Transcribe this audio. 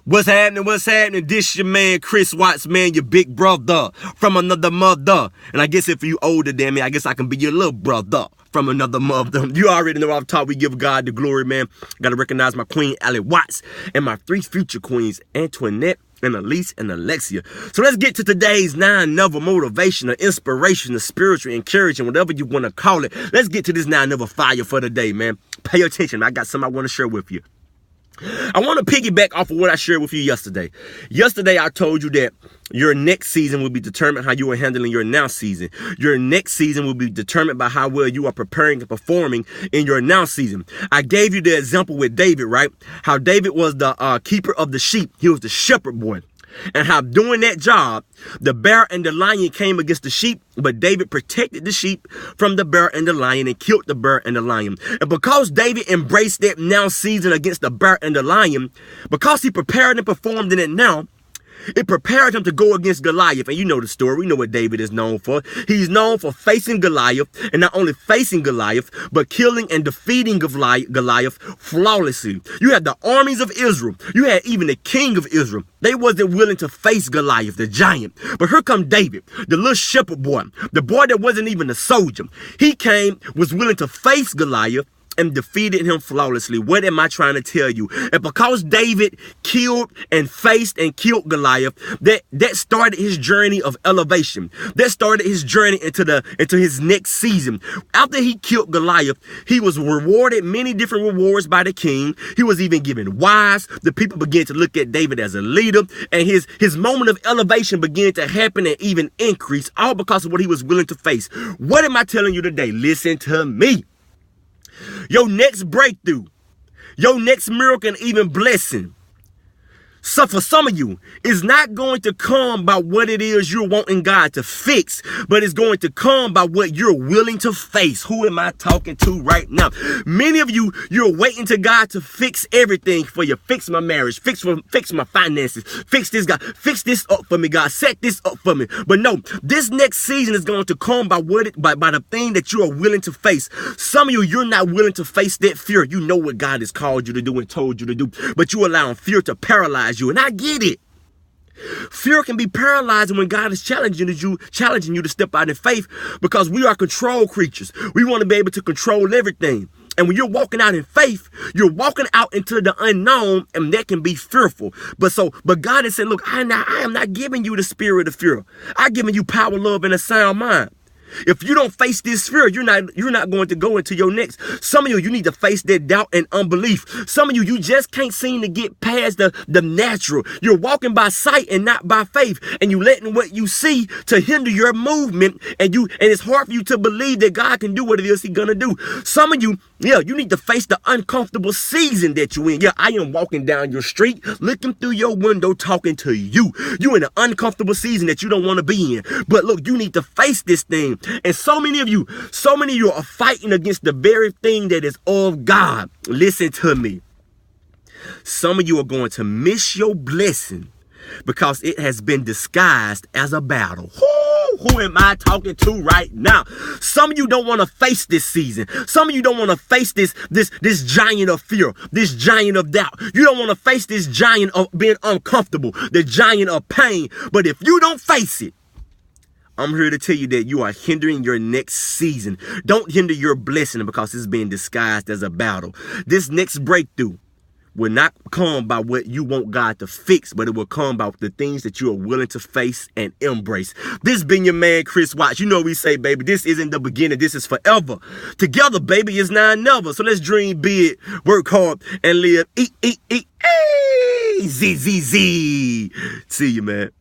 What's happening? What's happening? This your man, Chris Watts, man, your big brother from another mother. And I guess if you older than me, I guess I can be your little brother from another mother. You already know I've taught we give God the glory, man. Got to recognize my queen, Allie Watts, and my 3 future queens, Antoinette, and Elise, and Alexia. So let's get to today's 9 never motivation, or inspiration, or spiritual encouragement, whatever you want to call it. Let's get to this 9 never fire for the day, man. Pay attention. I got something I want to share with you. I want to piggyback off of what I shared with you yesterday. Yesterday, I told you that your next season will be determined how you are handling your now season. Your next season will be determined by how well you are preparing and performing in your now season. I gave you the example with David, right? How David was the keeper of the sheep. He was the shepherd boy. And how doing that job, the bear and the lion came against the sheep, but David protected the sheep from the bear and the lion and killed the bear and the lion. And because David embraced that now season against the bear and the lion, because he prepared and performed in it now, it prepared him to go against Goliath. And you know the story. We know what David is known for. He's known for facing Goliath, and not only facing Goliath, but killing and defeating Goliath flawlessly. You had the armies of Israel. You had even the king of Israel. They wasn't willing to face Goliath, the giant. But here come David, the little shepherd boy, the boy that wasn't even a soldier. He came, was willing to face Goliath, and defeated him flawlessly. What am I trying to tell you? And because David killed and faced and killed Goliath, that started his journey of elevation. That started his journey into his next season. After he killed Goliath, he was rewarded many different rewards by the king. He was even given wives. The people began to look at David as a leader, and his moment of elevation began to happen and even increase, all because of what he was willing to face. What am I telling you today? Listen to me. Your next breakthrough, your next miracle, and even blessing, so for some of you, it's not going to come by what it is you're wanting God to fix, but it's going to come by what you're willing to face. Who am I talking to right now? Many of you, you're waiting to God to fix everything for you. Fix my marriage, fix my finances, fix this, God, fix this up for me, God, set this up for me. But no, this next season is going to come by the thing that you are willing to face. Some of you, you're not willing to face that fear. You know what God has called you to do and told you to do, but you allowing fear to paralyze you. And I get it. Fear can be paralyzing when God is challenging you to step out in faith, because we are control creatures. We want to be able to control everything. And when you're walking out in faith, you're walking out into the unknown, and that can be fearful. But God has said, look, I am not giving you the spirit of fear. I'm giving you power, love, and a sound mind. If you don't face this fear, you're not going to go into your next. Some of you need to face that doubt and unbelief. Some of you just can't seem to get past the natural. You're walking by sight and not by faith, and you letting what you see to hinder your movement, and it's hard for you to believe that God can do what it is He's gonna do. Some of you, you need to face the uncomfortable season that you're in. I am walking down your street, looking through your window, talking to you. You're in an uncomfortable season that you don't want to be in. But look, you need to face this thing. And so many of you are fighting against the very thing that is of God. Listen to me. Some of you are going to miss your blessing because it has been disguised as a battle. Who am I talking to right now? Some of you don't want to face this season. Some of you don't want to face this giant of fear, this giant of doubt. You don't want to face this giant of being uncomfortable, the giant of pain. But if you don't face it, I'm here to tell you that you are hindering your next season. Don't hinder your blessing because it's being disguised as a battle. This next breakthrough will not come by what you want God to fix, but it will come by the things that you are willing to face and embrace. This been your man, Chris Watts. You know we say, baby, this isn't the beginning. This is forever. Together, baby, is 9 never. So let's dream big, work hard, and live. Eat. Z. See you, man.